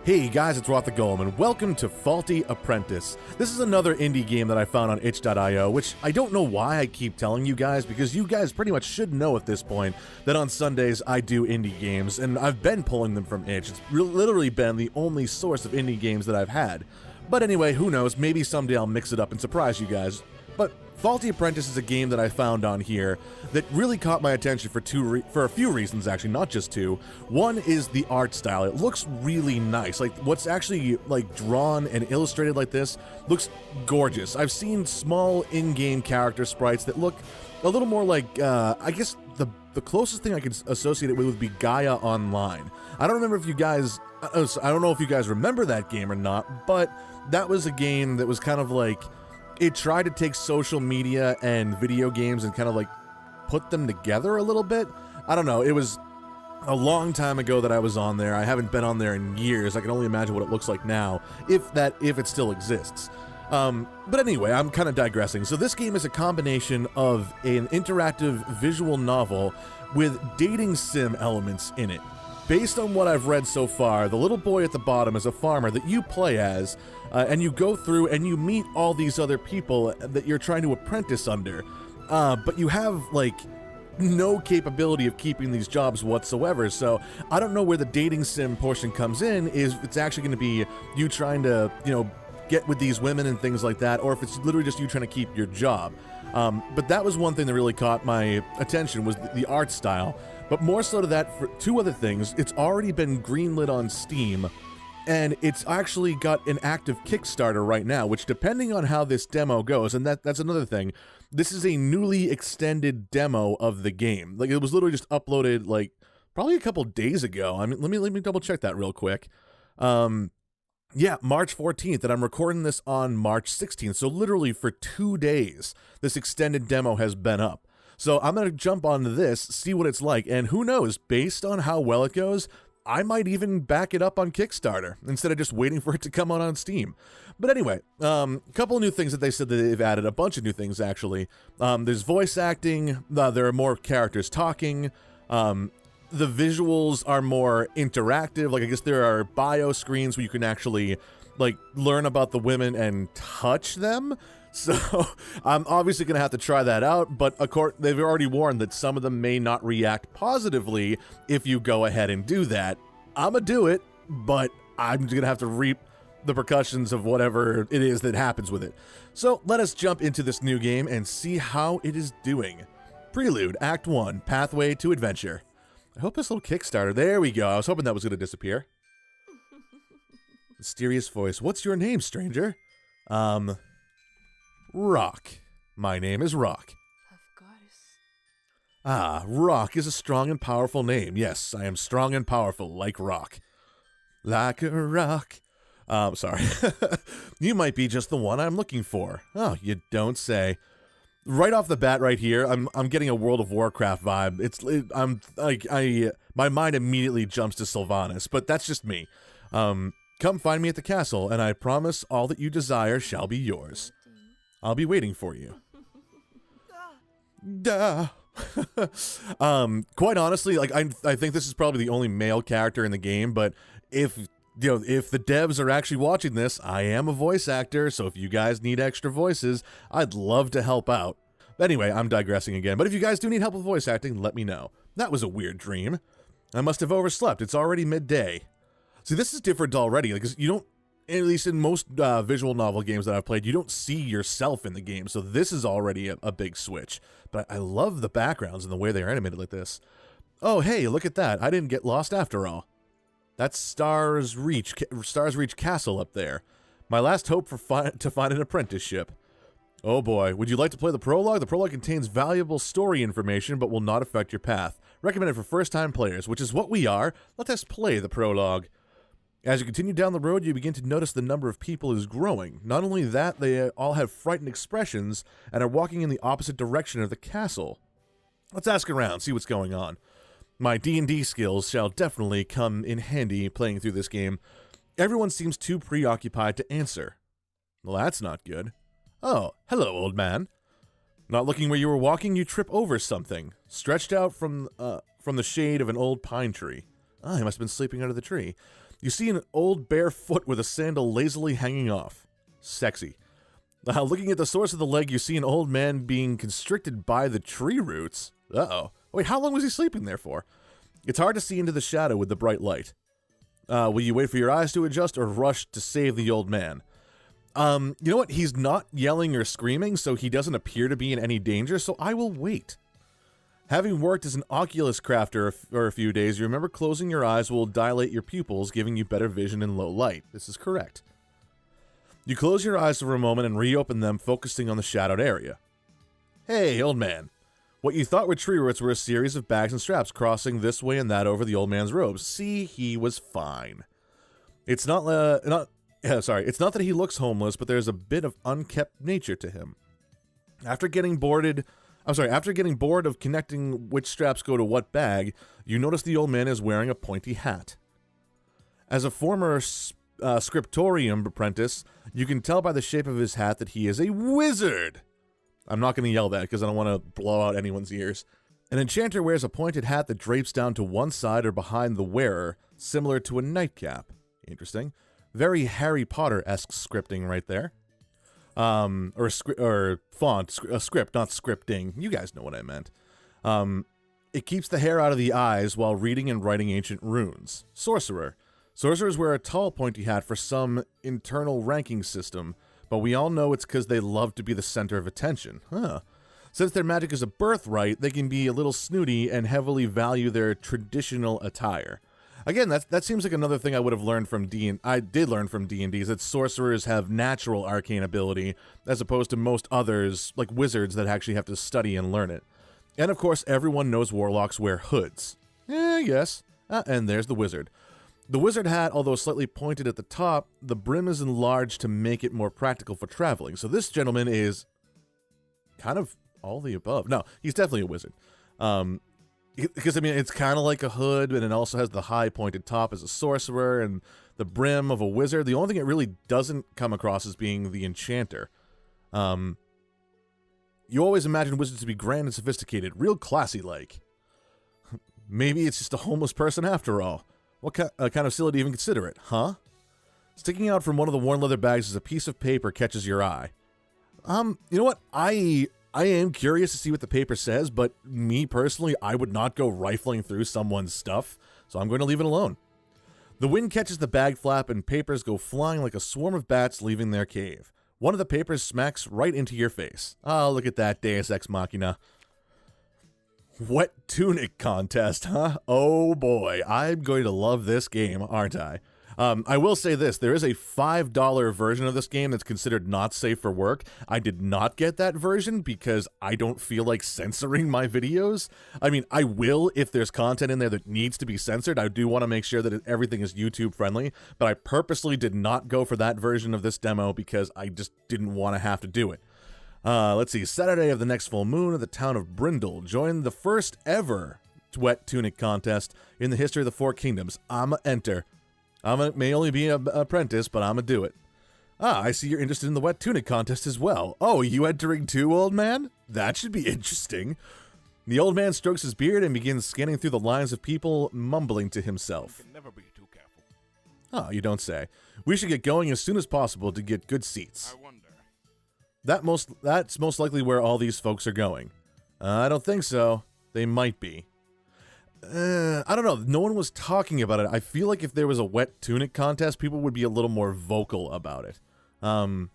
Hey guys, it's RockTheGolem, and welcome to Faulty Apprentice. This is another indie game that I found on itch.io, which I don't know why I keep telling you guys, because you guys pretty much should know at this point that on Sundays I do indie games, and I've been pulling them from itch. It's literally been the only source of indie games that I've had. But anyway, who knows, maybe someday I'll mix it up and surprise you guys. But Faulty Apprentice is a game that I found on here that really caught my attention for a few reasons, actually, not just two. One is the art style. It looks really nice. Like, what's actually, like, drawn and illustrated like this looks gorgeous. I've seen small in-game character sprites that look a little more like, I guess the closest thing I could associate it with would be Gaia Online. I don't remember if you guys, I don't know if you guys remember that game or not, but that was a game that was kind of like, it tried to take social media and video games and kind of like put them together a little bit. I don't know, it was a long time ago that I was on there. I haven't been on there in years. I can only imagine what it looks like now, if it still exists. But anyway, I'm kind of digressing. So this game is a combination of an interactive visual novel with dating sim elements in it. Based on what I've read so far, the little boy at the bottom is a farmer that you play as, and you go through and you meet all these other people that you're trying to apprentice under. But you have, like, no capability of keeping these jobs whatsoever, so I don't know where the dating sim portion comes in, if it's actually going to be you trying to, you know, get with these women and things like that, or if it's literally just you trying to keep your job. But that was one thing that really caught my attention, was the art style. But more so to that, for two other things, it's already been greenlit on Steam, and it's actually got an active Kickstarter right now, which, depending on how this demo goes, and that's another thing, this is a newly extended demo of the game. Like, it was literally just uploaded, like, probably a couple days ago. I mean, let me double check that real quick. Yeah, March 14th, and I'm recording this on March 16th, so literally for 2 days, this extended demo has been up. So I'm going to jump onto this, see what it's like, and who knows, based on how well it goes, I might even back it up on Kickstarter, instead of just waiting for it to come out on Steam. But anyway, a couple of new things that they said that they've added, a bunch of new things actually. There's voice acting, there are more characters talking, the visuals are more interactive, like I guess there are bio screens where you can actually, like, learn about the women and touch them. So, I'm obviously going to have to try that out, but of course, they've already warned that some of them may not react positively if you go ahead and do that. I'm going to do it, but I'm going to have to reap the repercussions of whatever it is that happens with it. So, let us jump into this new game and see how it is doing. Prelude, Act 1, Pathway to Adventure. I hope this little Kickstarter, there we go, I was hoping that was going to disappear. Mysterious voice, what's your name, stranger? Rock. My name is Rock. Ah, Rock is a strong and powerful name. Yes, I am strong and powerful, like Rock. Like a rock. Sorry. You might be just the one I'm looking for. Oh, you don't say. Right off the bat right here, I'm getting a World of Warcraft vibe. My mind immediately jumps to Sylvanas, but that's just me. Come find me at the castle, and I promise all that you desire shall be yours. I'll be waiting for you. Duh. Quite honestly, like, I think this is probably the only male character in the game, but if the devs are actually watching this, I am a voice actor, so if you guys need extra voices, I'd love to help out. Anyway, I'm digressing again, but if you guys do need help with voice acting, let me know. That was a weird dream. I must have overslept. It's already midday. See, this is different already, because you don't, at least in most visual novel games that I've played, you don't see yourself in the game, so this is already a big switch. But I love the backgrounds and the way they're animated like this. Oh, hey, look at that. I didn't get lost after all. That's Stars Reach Castle up there. My last hope to find an apprenticeship. Oh boy, would you like to play the prologue? The prologue contains valuable story information, but will not affect your path. Recommended for first-time players, which is what we are. Let us play the prologue. As you continue down the road, you begin to notice the number of people is growing. Not only that, they all have frightened expressions and are walking in the opposite direction of the castle. Let's ask around, see what's going on. My D&D skills shall definitely come in handy playing through this game. Everyone seems too preoccupied to answer. Well, that's not good. Oh, hello, old man. Not looking where you were walking, you trip over something, stretched out from the shade of an old pine tree. Ah, he must have been sleeping under the tree. You see an old bare foot with a sandal lazily hanging off. Sexy. Looking at the source of the leg, you see an old man being constricted by the tree roots. Uh-oh. Wait, how long was he sleeping there for? It's hard to see into the shadow with the bright light. Will you wait for your eyes to adjust or rush to save the old man? You know what? He's not yelling or screaming, so he doesn't appear to be in any danger, so I will wait. Having worked as an Oculus crafter for a few days, you remember closing your eyes will dilate your pupils, giving you better vision in low light. This is correct. You close your eyes for a moment and reopen them, focusing on the shadowed area. Hey, old man. What you thought were tree roots were a series of bags and straps crossing this way and that over the old man's robes. See, he was fine. It's not that he looks homeless, but there's a bit of unkept nature to him. After getting bored of connecting which straps go to what bag, you notice the old man is wearing a pointy hat. As a former scriptorium apprentice, you can tell by the shape of his hat that he is a wizard. I'm not going to yell that because I don't want to blow out anyone's ears. An enchanter wears a pointed hat that drapes down to one side or behind the wearer, similar to a nightcap. Interesting. Very Harry Potter-esque scripting right there. Or font, a script, not scripting. You guys know what I meant. It keeps the hair out of the eyes while reading and writing ancient runes. Sorcerer. Sorcerers wear a tall pointy hat for some internal ranking system, but we all know it's because they love to be the center of attention. Huh. Since their magic is a birthright, they can be a little snooty and heavily value their traditional attire. Again, that seems like another thing I would have learned from I did learn from D&D, is that sorcerers have natural arcane ability, as opposed to most others, like wizards, that actually have to study and learn it. And of course, everyone knows warlocks wear hoods. Yes. And there's the wizard. The wizard hat, although slightly pointed at the top, the brim is enlarged to make it more practical for traveling. So this gentleman is kind of all the above. No, he's definitely a wizard. Because, I mean, it's kind of like a hood, and it also has the high pointed top as a sorcerer, and the brim of a wizard. The only thing it really doesn't come across as being the enchanter. You always imagine wizards to be grand and sophisticated, real classy-like. Maybe it's just a homeless person after all. What kind of silly to even consider it, huh? Sticking out from one of the worn leather bags is a piece of paper catches your eye. You know what? I am curious to see what the paper says, but me personally, I would not go rifling through someone's stuff, so I'm going to leave it alone. The wind catches the bag flap and papers go flying like a swarm of bats leaving their cave. One of the papers smacks right into your face. Oh, look at that Deus Ex Machina. Wet tunic contest, huh? Oh boy, I'm going to love this game, aren't I? I will say this, there is a $5 version of this game that's considered not safe for work. I did not get that version because I don't feel like censoring my videos. I mean, I will if there's content in there that needs to be censored. I do want to make sure that everything is YouTube friendly, but I purposely did not go for that version of this demo because I just didn't want to have to do it. Let's see, Saturday of the next full moon at the town of Brindle. Join the first ever wet tunic contest in the history of the Four Kingdoms. I'ma enter. May only be an apprentice, but I'ma do it. Ah, I see you're interested in the wet tunic contest as well. Oh, you entering too, old man? That should be interesting. The old man strokes his beard and begins scanning through the lines of people, mumbling to himself. You can never be too careful. Oh, you don't say. We should get going as soon as possible to get good seats. I wonder. That's most likely where all these folks are going. I don't think so. They might be. I don't know. No one was talking about it. I feel like if there was a wet tunic contest, people would be a little more vocal about it. You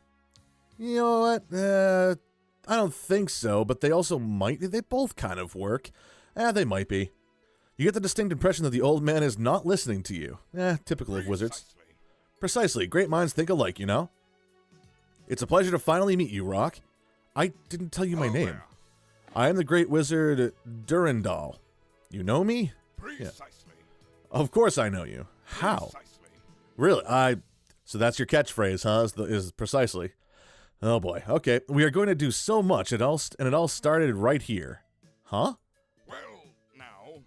know what? I don't think so, but they also might. They both kind of work. They might be. You get the distinct impression that the old man is not listening to you. Typical of wizards. Precisely. Great minds think alike, you know? It's a pleasure to finally meet you, Rock. I didn't tell you my name. There. I am the great wizard Durandal. You know me? Precisely. Yeah. Of course I know you. How? Precisely. Really? So that's your catchphrase, huh? Is precisely. Oh boy. Okay. We are going to do so much, and it all started right here. Huh? Well, now.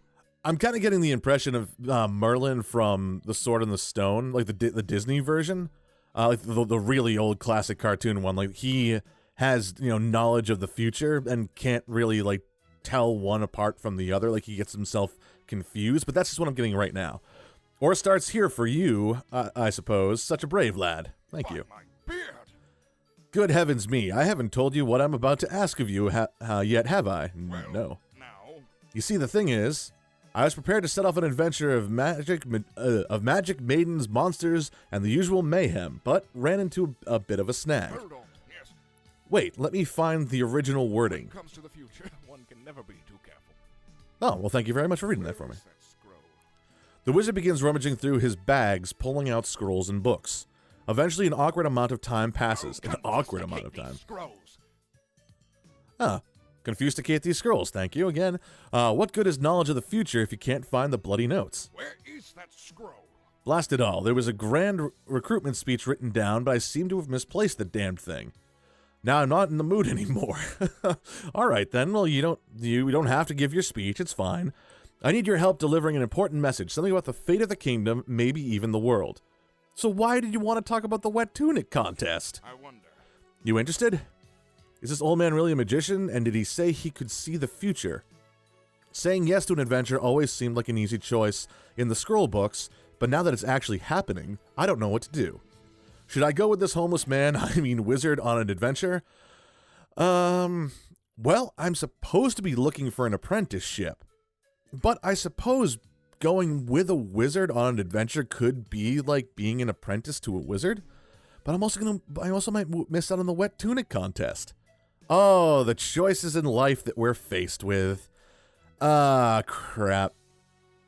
I'm kind of getting the impression of Merlin from The Sword and the Stone, like the Disney version. Like the really old classic cartoon one. Like, he has, knowledge of the future and can't really, like, tell one apart from the other. Like, he gets himself confused. But that's just what I'm getting right now. Or starts here for you, I suppose. Such a brave lad. Thank you. My beard. Good heavens me, I haven't told you what I'm about to ask of you yet, have I? Well, No. now, You see, the thing is, I was prepared to set off an adventure of magic maidens, monsters, and the usual mayhem, but ran into a bit of a snag. hold on. Yes. Wait, let me find the original wording. Comes to the future, one can never be too careful. Oh, well, thank you very much for reading that for me. Where is that scroll? The wizard begins rummaging through his bags, pulling out scrolls and books. Eventually, an awkward amount of time passes. An awkward amount of time. Scrolls. Confusticate these scrolls, thank you again. What good is knowledge of the future if you can't find the bloody notes? Where is that scroll? Blast it all, there was a grand recruitment speech written down, but I seem to have misplaced the damned thing. Now I'm not in the mood anymore. Alright then, well you don't have to give your speech, it's fine. I need your help delivering an important message, something about the fate of the kingdom, maybe even the world. So why did you want to talk about the wet tunic contest? I wonder. You interested? Is this old man really a magician, and did he say he could see the future? Saying yes to an adventure always seemed like an easy choice in the scroll books, but now that it's actually happening, I don't know what to do. Should I go with this homeless man, wizard, on an adventure? Well, I'm supposed to be looking for an apprenticeship, but I suppose going with a wizard on an adventure could be like being an apprentice to a wizard, but I also might miss out on the wet tunic contest. Oh, the choices in life that we're faced with. Crap.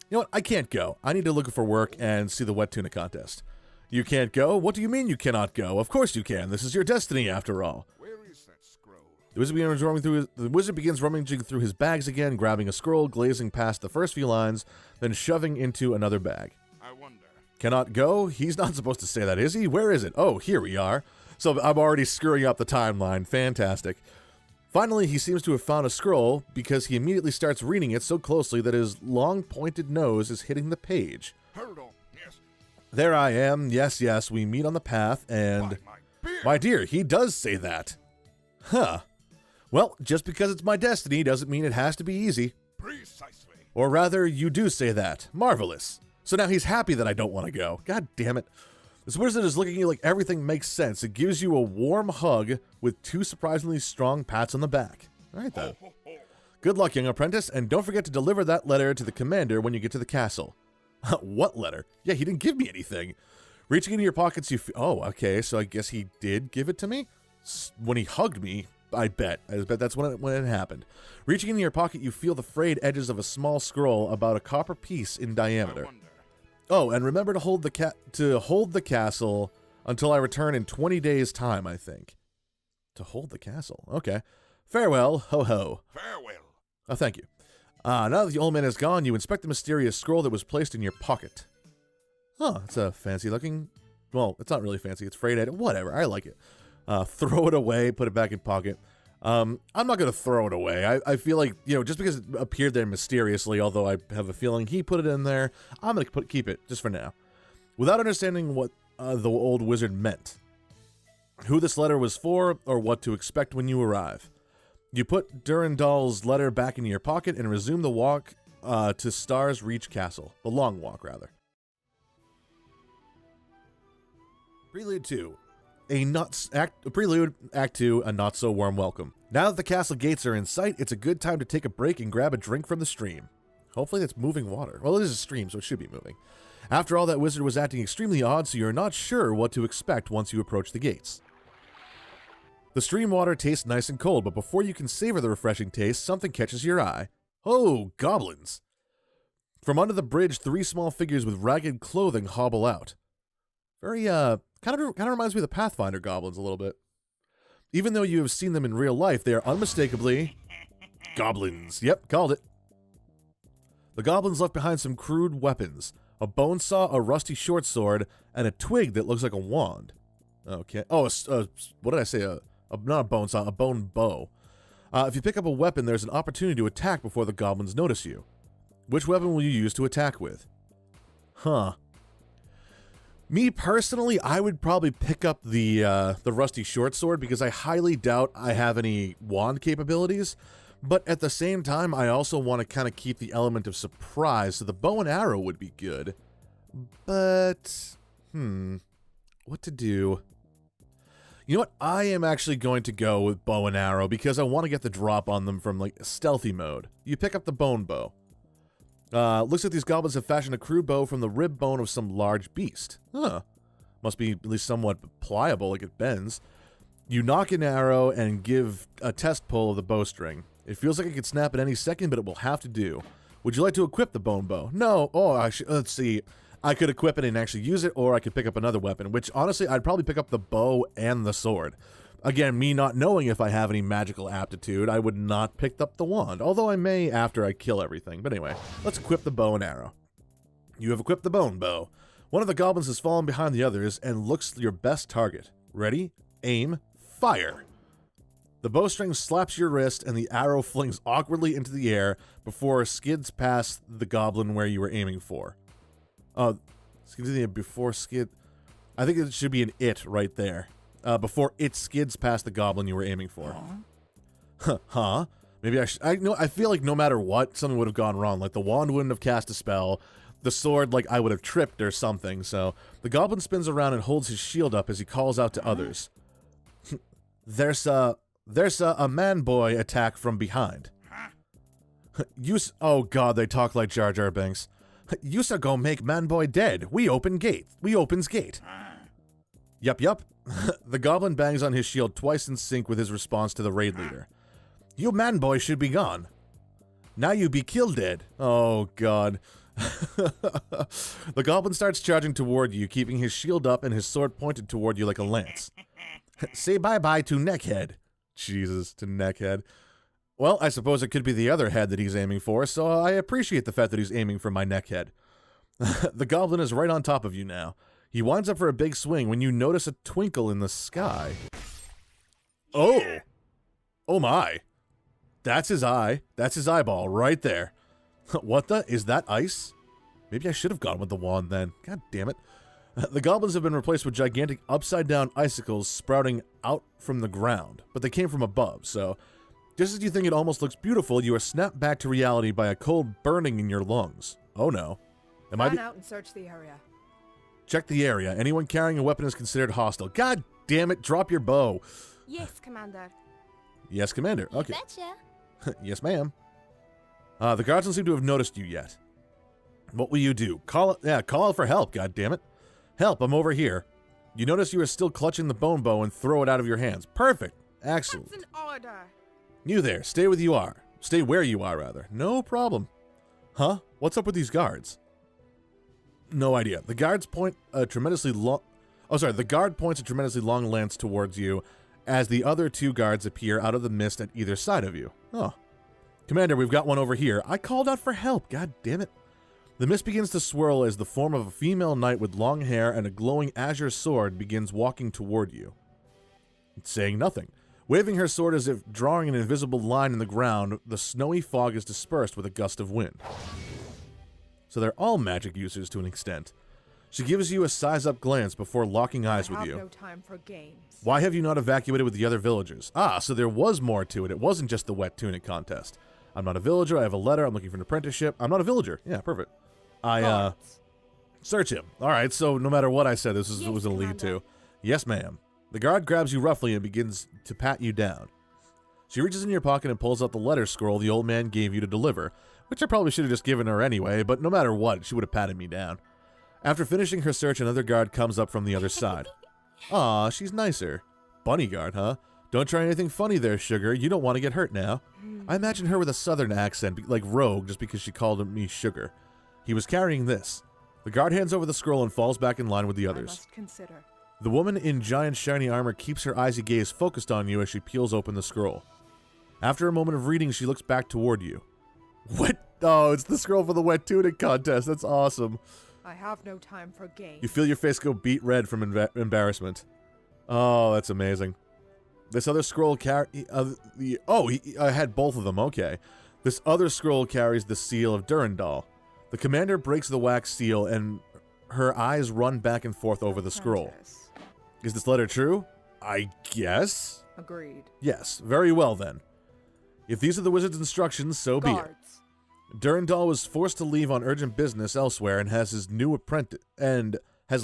You know what? I can't go. I need to look for work and see the wet tunic contest. You can't go? What do you mean you cannot go? Of course you can. This is your destiny after all. Where is that scroll? The wizard begins rummaging through his bags again, grabbing a scroll, glazing past the first few lines, then shoving into another bag. I wonder. Cannot go? He's not supposed to say that, is he? Where is it? Oh, here we are. So I'm already screwing up the timeline. Fantastic. Finally, he seems to have found a scroll because he immediately starts reading it so closely that his long pointed nose is hitting the page. Hold on. Yes. There I am. Yes, yes, we meet on the path and... My beard. My dear, he does say that. Huh. Well, just because it's my destiny doesn't mean it has to be easy. Precisely. Or rather, you do say that. Marvelous. So now he's happy that I don't want to go. God damn it. This wizard is looking at you like everything makes sense. It gives you a warm hug with 2 surprisingly strong pats on the back. All right, then. Ho, ho. Good luck, young apprentice, and don't forget to deliver that letter to the commander when you get to the castle. What letter? Yeah, he didn't give me anything. Reaching into your pockets, oh, okay, so I guess he did give it to me? When he hugged me, I bet that's when it happened. Reaching into your pocket, you feel the frayed edges of a small scroll about a copper piece in diameter. I wonder. Oh, and remember to hold the castle until I return in 20 days' time, I think. To hold the castle. Okay. Farewell, ho-ho. Farewell. Oh, thank you. Now that the old man is gone, you inspect the mysterious scroll that was placed in your pocket. Oh, it's a fancy-looking... Well, it's not really fancy. It's frayed edge. Whatever. I like it. Throw it away, put it back in pocket. I'm not going to throw it away. I feel like, just because it appeared there mysteriously, although I have a feeling he put it in there, I'm going to keep it, just for now. Without understanding what the old wizard meant, who this letter was for, or what to expect when you arrive. You put Durandal's letter back into your pocket and resume the walk to Stars Reach Castle. The long walk, rather. Prelude 2. Prelude, Act 2, a not-so-warm welcome. Now that the castle gates are in sight, it's a good time to take a break and grab a drink from the stream. Hopefully that's moving water. Well, it is a stream, so it should be moving. After all, that wizard was acting extremely odd, so you're not sure what to expect once you approach the gates. The stream water tastes nice and cold, but before you can savor the refreshing taste, something catches your eye. Oh, goblins! From under the bridge, 3 small figures with ragged clothing hobble out. Very, kind of reminds me of the Pathfinder goblins a little bit. Even though you have seen them in real life, they are unmistakably goblins. Yep, called it. The goblins left behind some crude weapons. A bone saw, a rusty short sword, and a twig that looks like a wand. Okay. Oh, what did I say? Not a bone saw, a bone bow. If you pick up a weapon, there's an opportunity to attack before the goblins notice you. Which weapon will you use to attack with? Huh. Me personally, I would probably pick up the rusty short sword because I highly doubt I have any wand capabilities. But at the same time, I also want to kind of keep the element of surprise, so the bow and arrow would be good. But, what to do? You know what? I am actually going to go with bow and arrow because I want to get the drop on them from, like, stealthy mode. You pick up the bone bow. Looks like these goblins have fashioned a crude bow from the rib bone of some large beast. Huh. Must be at least somewhat pliable, like it bends. You knock an arrow and give a test pull of the bowstring. It feels like it could snap at any second, but it will have to do. Would you like to equip the bone bow? No. Oh, let's see. I could equip it and actually use it, or I could pick up another weapon, which, honestly, I'd probably pick up the bow and the sword. Again, me not knowing if I have any magical aptitude, I would not pick up the wand, although I may after I kill everything. But anyway, let's equip the bow and arrow. You have equipped the bone bow. One of the goblins has fallen behind the others and looks your best target. Ready? Aim. Fire! The bowstring slaps your wrist and the arrow flings awkwardly into the air before it skids past the goblin where you were aiming for. Oh, before skid... I think it should be an it right there. Before it skids past the goblin you were aiming for. Huh? Maybe I should... I feel like no matter what, something would have gone wrong. Like, the wand wouldn't have cast a spell. The sword, like, I would have tripped or something. So, the goblin spins around and holds his shield up as he calls out to others. There's a man-boy attack from behind. Oh god, they talk like Jar Jar Binks. Yousa go make man-boy dead. We opens gate. Yup. The goblin bangs on his shield twice in sync with his response to the raid leader. You man-boy should be gone. Now you be killed dead. Oh god. The goblin starts charging toward you, keeping his shield up and his sword pointed toward you like a lance. Say bye-bye to neckhead. Jesus, to neckhead. Well, I suppose it could be the other head that he's aiming for, so I appreciate the fact that he's aiming for my neckhead. The goblin is right on top of you now. He winds up for a big swing when you notice a twinkle in the sky. Oh! Oh my. That's his eye. That's his eyeball right there. What the? Is that ice? Maybe I should have gone with the wand then. God damn it. The goblins have been replaced with gigantic upside-down icicles sprouting out from the ground, but they came from above, so just as you think it almost looks beautiful, you are snapped back to reality by a cold burning in your lungs. Oh no. Run out and search the area. Check the area. Anyone carrying a weapon is considered hostile. God damn it, drop your bow. Yes, Commander. Yes, Commander. Okay. Betcha. Yes, ma'am. The guards don't seem to have noticed you yet. What will you do? Call out for help, God damn it. Help, I'm over here. You notice you are still clutching the bone bow and throw it out of your hands. Perfect. Excellent. That's an order. You there. Stay where you are. Stay where you are, rather. No problem. Huh? What's up with these guards? No idea. The guards point a tremendously long... Oh, sorry. The guard points a tremendously long lance towards you as the other two guards appear out of the mist at either side of you. Oh. Commander, we've got one over here. I called out for help. God damn it. The mist begins to swirl as the form of a female knight with long hair and a glowing azure sword begins walking toward you. Saying nothing. Waving her sword as if drawing an invisible line in the ground, the snowy fog is dispersed with a gust of wind. So they're all magic users to an extent. She gives you a size-up glance before locking eyes with you. I have no time for games. Why have you not evacuated with the other villagers? Ah, so there was more to it. It wasn't just the wet tunic contest. I'm not a villager. I have a letter. I'm looking for an apprenticeship. I'm not a villager. Yeah, perfect. Search him. All right, so no matter what I said, this was going to lead to. Yes, ma'am. The guard grabs you roughly and begins to pat you down. She reaches in your pocket and pulls out the letter scroll the old man gave you to deliver, which I probably should have just given her anyway, but no matter what, she would have patted me down. After finishing her search, another guard comes up from the other side. Aw, she's nicer. Bunny guard, huh? Don't try anything funny there, sugar. You don't want to get hurt now. I imagine her with a southern accent, like Rogue, just because she called me sugar. He was carrying this. The guard hands over the scroll and falls back in line with the others. I must consider. The woman in giant shiny armor keeps her icy gaze focused on you as she peels open the scroll. After a moment of reading, she looks back toward you. What? Oh, it's the scroll for the wet tunic contest. That's awesome. I have no time for games. You feel your face go beet red from embarrassment. Oh, that's amazing. This other scroll I had both of them. Okay. This other scroll carries the seal of Durandal. The commander breaks the wax seal and her eyes run back and forth over the scroll. Is this letter true? I guess. Agreed. Yes. Very well then. If these are the wizard's instructions, so be it. Durandal was forced to leave on urgent business elsewhere and has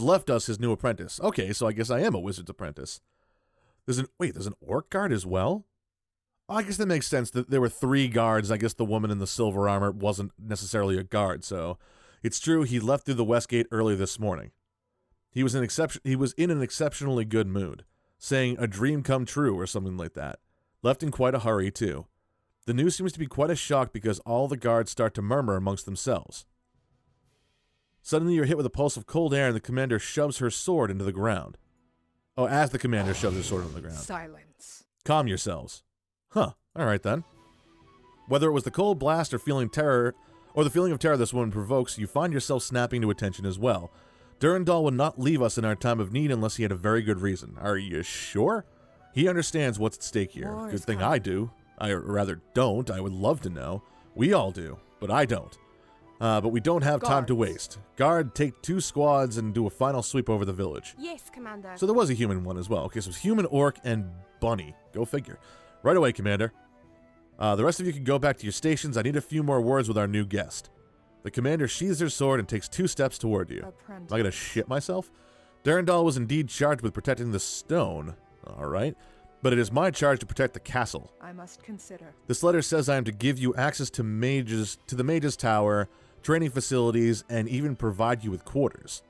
left us his new apprentice. Okay, so I guess I am a wizard's apprentice. There's an orc guard as well? Oh, I guess that makes sense that there were 3 guards. I guess the woman in the silver armor wasn't necessarily a guard, so it's true he left through the west gate early this morning. He was in an exceptionally good mood, saying a dream come true or something like that. Left in quite a hurry, too. The news seems to be quite a shock because all the guards start to murmur amongst themselves. Suddenly you're hit with a pulse of cold air and the commander shoves her sword into the ground. Oh, as the commander shoves her sword into the ground. Silence. Calm yourselves. Huh, alright then. Whether it was the cold blast or the feeling of terror this woman provokes, you find yourself snapping to attention as well. Durandal would not leave us in our time of need unless he had a very good reason. Are you sure? He understands what's at stake here. War Good is thing coming. I do. I rather don't. I would love to know. We all do, but I don't. But we don't have time to Guards. waste. Guard, take 2 squads and do a final sweep over the village. Yes, Commander. So there was a human one as well. Okay, so it's human, orc, and bunny. Go figure. Right away, Commander. The rest of you can go back to your stations. I need a few more words with our new guest. The commander sheathes her sword and takes 2 steps toward you. Apprentice. Am I gonna shit myself? Durandal was indeed charged with protecting the stone. Alright. But it is my charge to protect the castle. I must consider. This letter says I am to give you access to the Mage's Tower, training facilities, and even provide you with quarters.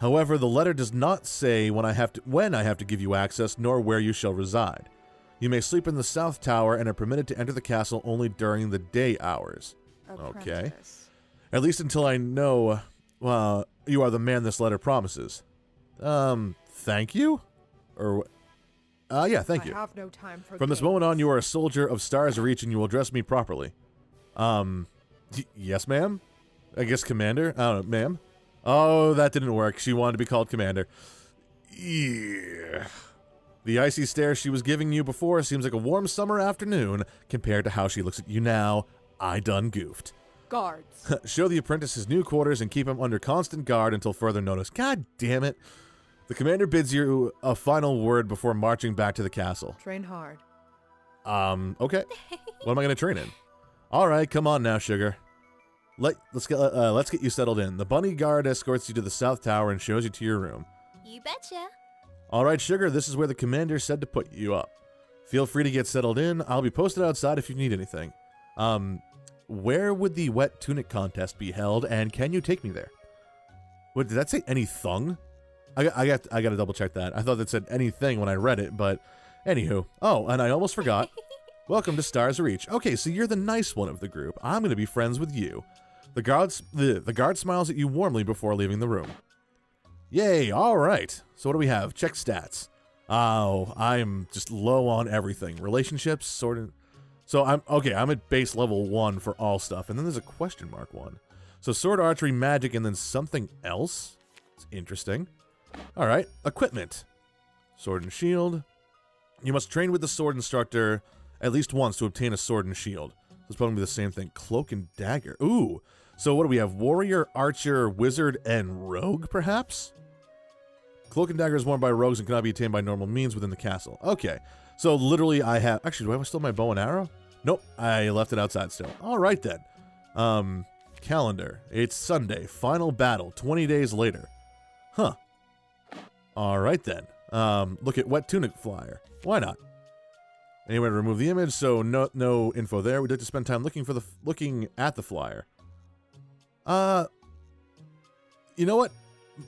However, the letter does not say when I have to give you access, nor where you shall reside. You may sleep in the South Tower and are permitted to enter the castle only during the day hours. Okay. Apprentice. At least until I know, you are the man this letter promises. Thank you? Or, yeah, thank you. I have no time for From this games. moment on, you are a soldier of Stars Reach and you will address me properly. Yes, ma'am? I guess Commander? I don't know, ma'am? Oh, that didn't work. She wanted to be called Commander. Yeah. The icy stare she was giving you before seems like a warm summer afternoon compared to how she looks at you now. I done goofed. Guards. Show the apprentice his new quarters and keep him under constant guard until further notice. God damn it. The commander bids you a final word before marching back to the castle. Train hard. Okay. What am I going to train in? All right, come on now, sugar. Let's get you settled in. The bunny guard escorts you to the South Tower and shows you to your room. You betcha. All right, sugar, this is where the commander said to put you up. Feel free to get settled in. I'll be posted outside if you need anything. Where would the wet tunic contest be held, and can you take me there? What, did that say anything? I got to double check that. I thought that said anything when I read it, but anywho. Oh, and I almost forgot. Welcome to Stars Reach. Okay, so you're the nice one of the group. I'm going to be friends with you. The guard smiles at you warmly before leaving the room. Yay, all right. So what do we have? Check stats. Oh, I'm just low on everything. Relationships, sort of. So I'm at base level 1 for all stuff. And then there's a question mark 1. So sword, archery, magic, and then something else. It's interesting. All right, equipment. Sword and shield. You must train with the sword instructor at least once to obtain a sword and shield. It's probably the same thing. Cloak and dagger. Ooh. So what do we have? Warrior, archer, wizard, and rogue, perhaps? Cloak and dagger is worn by rogues and cannot be attained by normal means within the castle. Okay. So literally I have... Actually, do I have still my bow and arrow? Nope. I left it outside still. All right, then. Calendar. It's Sunday. Final battle. 20 days later. Huh. All right, then. Look at wet tunic flyer. Why not? Anyway, to remove the image, so no info there. We'd like to spend time looking at the flyer. You know what?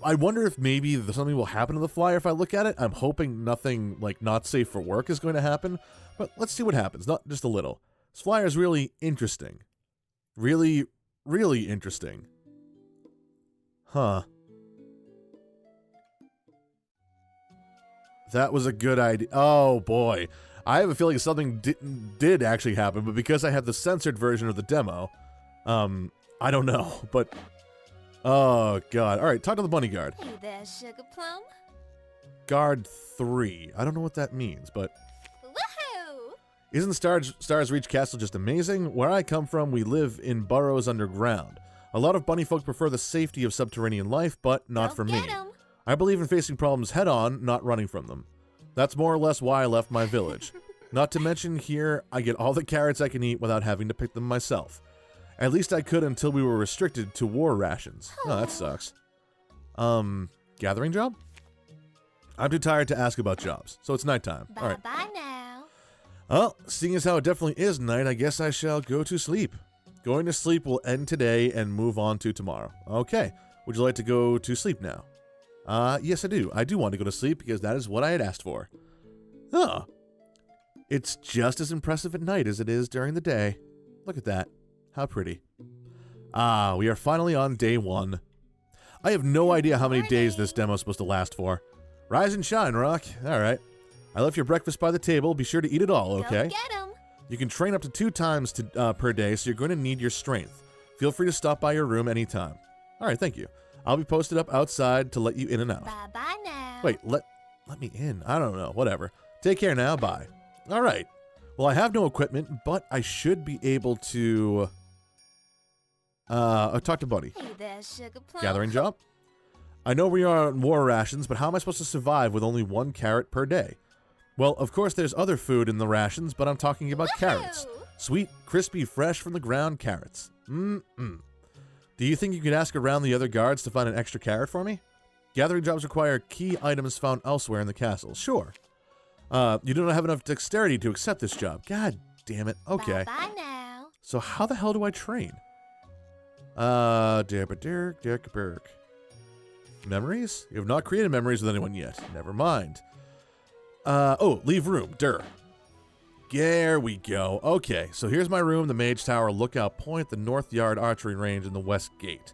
I wonder if maybe something will happen to the flyer if I look at it. I'm hoping nothing, like, not safe for work is going to happen. But let's see what happens. Not just a little. This flyer is really interesting. Really, really interesting. Huh. That was a good idea. Oh, boy. I have a feeling something did actually happen, but because I have the censored version of the demo, I don't know, but... Oh, God. All right, talk to the bunny guard. Hey there, Sugar Plum. Guard 3. I don't know what that means, but... Woohoo! Isn't Stars Reach Castle just amazing? Where I come from, we live in burrows underground. A lot of bunny folk prefer the safety of subterranean life, but not Go for me. get 'em. I believe in facing problems head-on, not running from them. That's more or less why I left my village. Not to mention here, I get all the carrots I can eat without having to pick them myself. At least I could until we were restricted to war rations. Oh, that sucks. Gathering job? I'm too tired to ask about jobs, so it's nighttime. All right. Bye now. Well, seeing as how it definitely is night, I guess I shall go to sleep. Going to sleep will end today and move on to tomorrow. Okay. Would you like to go to sleep now? Yes, I do. I do want to go to sleep because that is what I had asked for. Huh. It's just as impressive at night as it is during the day. Look at that. How pretty. Ah, we are finally on day 1. I have no idea how many days this demo is supposed to last for. Rise and shine, Rock. All right. I left your breakfast by the table. Be sure to eat it all, okay? Go get 'em. You can train up to 2 times per day, so you're going to need your strength. Feel free to stop by your room anytime. All right, thank you. I'll be posted up outside to let you in and out. Bye now. Wait, let me in. I don't know. Whatever. Take care now. Bye. All right. Well, I have no equipment, but I should be able to talk to Buddy. Hey there, Sugar Plum. Gathering job? I know we are on war rations, but how am I supposed to survive with only 1 carrot per day? Well, of course there's other food in the rations, but I'm talking about carrots. Sweet, crispy, fresh from the ground carrots. Do you think you could ask around the other guards to find an extra carrot for me? Gathering jobs require key items found elsewhere in the castle. Sure. You don't have enough dexterity to accept this job. God damn it. Okay. Bye now. So how the hell do I train? Memories? You have not created memories with anyone yet. Never mind. Leave room. There we go. Okay, so here's my room, the Mage Tower, Lookout Point, the North Yard Archery Range, and the West Gate.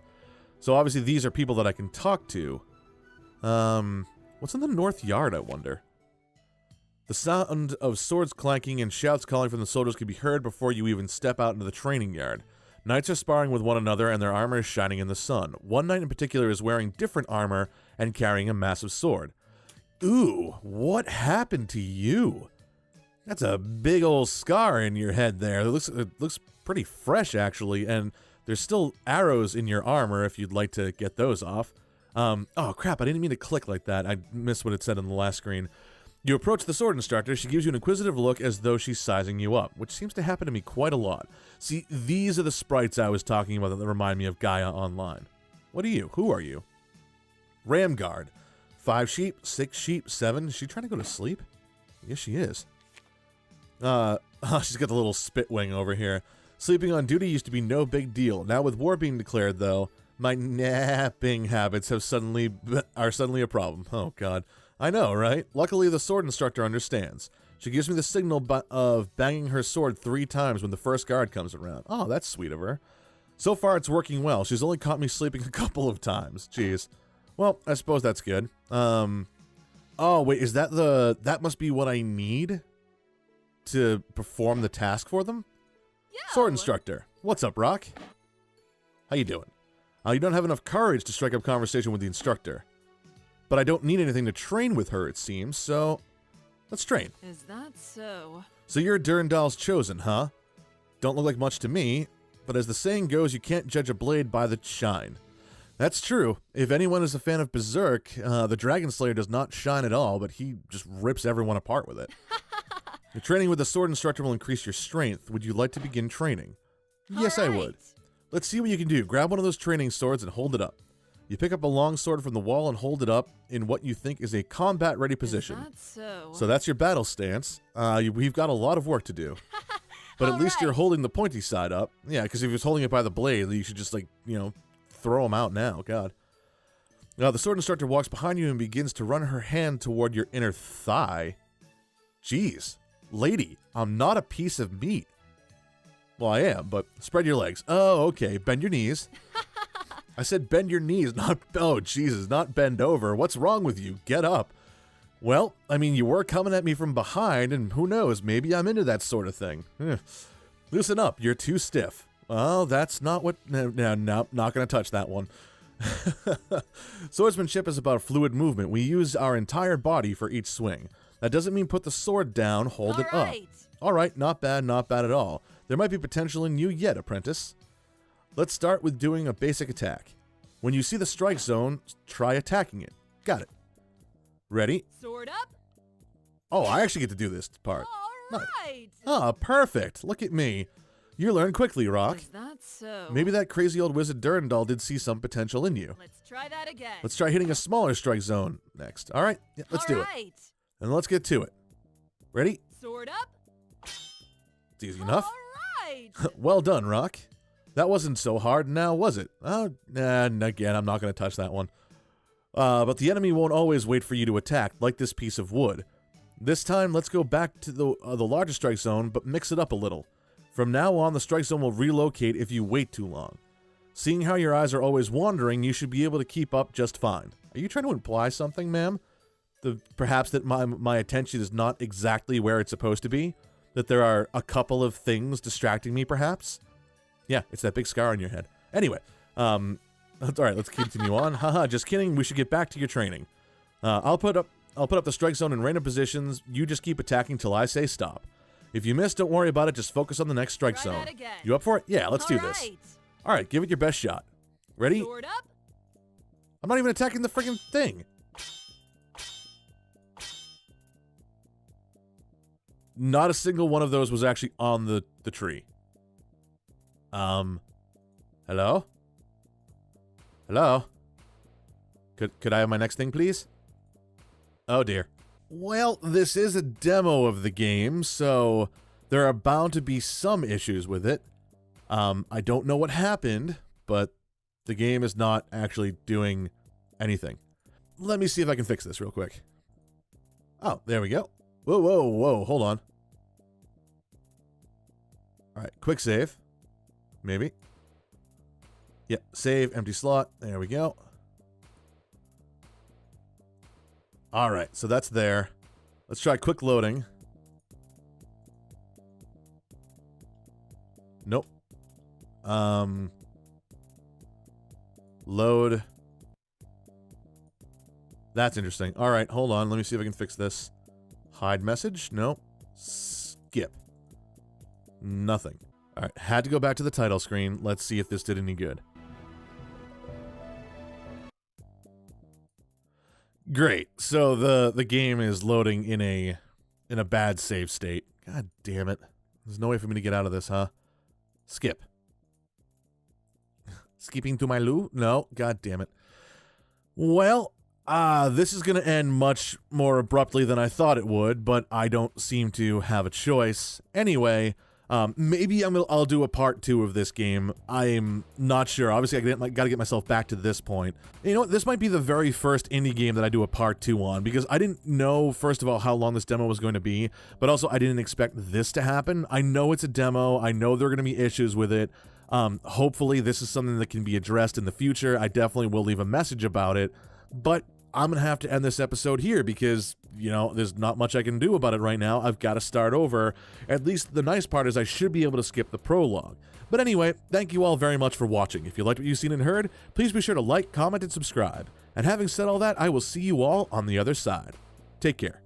So obviously these are people that I can talk to. What's in the North Yard, I wonder? The sound of swords clanking and shouts calling from the soldiers can be heard before you even step out into the training yard. Knights are sparring with one another and their armor is shining in the sun. One knight in particular is wearing different armor and carrying a massive sword. Ooh, what happened to you? That's a big old scar in your head there. It looks pretty fresh, actually, and there's still arrows in your armor if you'd like to get those off. Oh, crap, I didn't mean to click like that. I missed what it said on the last screen. You approach the sword instructor. She gives you an inquisitive look as though she's sizing you up, which seems to happen to me quite a lot. See, these are the sprites I was talking about that remind me of Gaia Online. What are you? Who are you? Ram Guard. 5 sheep, 6 sheep, 7. Is she trying to go to sleep? Yes, she is. She's got the little spit wing over here. Sleeping on duty used to be no big deal. Now with war being declared, though, my napping habits are suddenly a problem. Oh, God. I know, right? Luckily, the sword instructor understands. She gives me the signal of banging her sword 3 times when the first guard comes around. Oh, that's sweet of her. So far, it's working well. She's only caught me sleeping a couple of times. Jeez. Well, I suppose that's good. Oh, wait, is that that must be what I need to perform the task for them? Yo. Sword instructor. What's up, Rock? How you doing? You don't have enough courage to strike up conversation with the instructor. But I don't need anything to train with her, it seems, so let's train. Is that so? So you're Durandal's chosen, huh? Don't look like much to me, but as the saying goes, you can't judge a blade by the shine. That's true. If anyone is a fan of Berserk, the Dragon Slayer does not shine at all, but he just rips everyone apart with it. The training with the sword instructor will increase your strength. Would you like to begin training? Yes, I would. Let's see what you can do. Grab one of those training swords and hold it up. You pick up a long sword from the wall and hold it up in what you think is a combat-ready position. Is that so? So that's your battle stance. We've got a lot of work to do. But at least you're holding the pointy side up. Yeah, because if you're holding it by the blade, you should just, like, throw them out now. God. Now, the sword instructor walks behind you and begins to run her hand toward your inner thigh. Jeez. Lady, I'm not a piece of meat. Well, I am, but spread your legs. Oh, okay. Bend your knees. I said bend your knees, not... Oh, Jesus, not bend over. What's wrong with you? Get up. Well, I mean, you were coming at me from behind, and who knows, maybe I'm into that sort of thing. Loosen up. You're too stiff. Oh, that's not what... No, not going to touch that one. Swordsmanship is about fluid movement. We use our entire body for each swing. That doesn't mean put the sword down, hold it up. All right, not bad at all. There might be potential in you yet, apprentice. Let's start with doing a basic attack. When you see the strike zone, try attacking it. Got it. Ready? Sword up. Oh, I actually get to do this part. All right. Ah, perfect. Look at me. You learn quickly, Rock. Is that so? Maybe that crazy old wizard Durandal did see some potential in you. Let's try that again. Let's try hitting a smaller strike zone next. All right, yeah, let's do it. And let's get to it. Ready? Sword up. It's easy enough. All right. Well done, Rock. That wasn't so hard now, was it? Oh, and again, I'm not going to touch that one. But the enemy won't always wait for you to attack, like this piece of wood. This time, let's go back to the larger strike zone, but mix it up a little. From now on, the strike zone will relocate if you wait too long. Seeing how your eyes are always wandering, you should be able to keep up just fine. Are you trying to imply something, ma'am? Perhaps that my attention is not exactly where it's supposed to be? That there are a couple of things distracting me, perhaps? Yeah, it's that big scar on your head. Anyway, that's all right. Let's continue on. Haha, just kidding. We should get back to your training. I'll put up the strike zone in random positions. You just keep attacking till I say stop. If you miss, don't worry about it. Just focus on the next strike zone. You up for it? Yeah, let's do this. All right, give it your best shot. Ready? Sword up. I'm not even attacking the friggin' thing. Not a single one of those was actually on the tree. Hello? Hello? Could I have my next thing, please? Oh, dear. Well, this is a demo of the game, so there are bound to be some issues with it. I don't know what happened, but the game is not actually doing anything. Let me see if I can fix this real quick. Oh, there we go. Whoa, whoa, whoa, hold on. All right, quick save. Maybe. Yep, save, empty slot. There we go. All right, so that's there. Let's try quick loading. Nope. Load. That's interesting. All right, hold on. Let me see if I can fix this. Hide message? Nope. Skip. Nothing. All right, had to go back to the title screen. Let's see if this did any good. Great. So the game is loading in a bad save state. God damn it. There's no way for me to get out of this, huh? Skip. Skipping to my loo? No. God damn it. Well, this is going to end much more abruptly than I thought it would, but I don't seem to have a choice. Anyway, maybe I'll do a part 2 of this game. I'm not sure. Obviously, I got to get myself back to this point. You know what? This might be the very first indie game that I do a part 2 on, because I didn't know, first of all, how long this demo was going to be, but also I didn't expect this to happen. I know it's a demo. I know there are going to be issues with it. Hopefully, this is something that can be addressed in the future. I definitely will leave a message about it, but I'm going to have to end this episode here because, you know, there's not much I can do about it right now. I've got to start over. At least the nice part is I should be able to skip the prologue. But anyway, thank you all very much for watching. If you liked what you've seen and heard, please be sure to like, comment, and subscribe. And having said all that, I will see you all on the other side. Take care.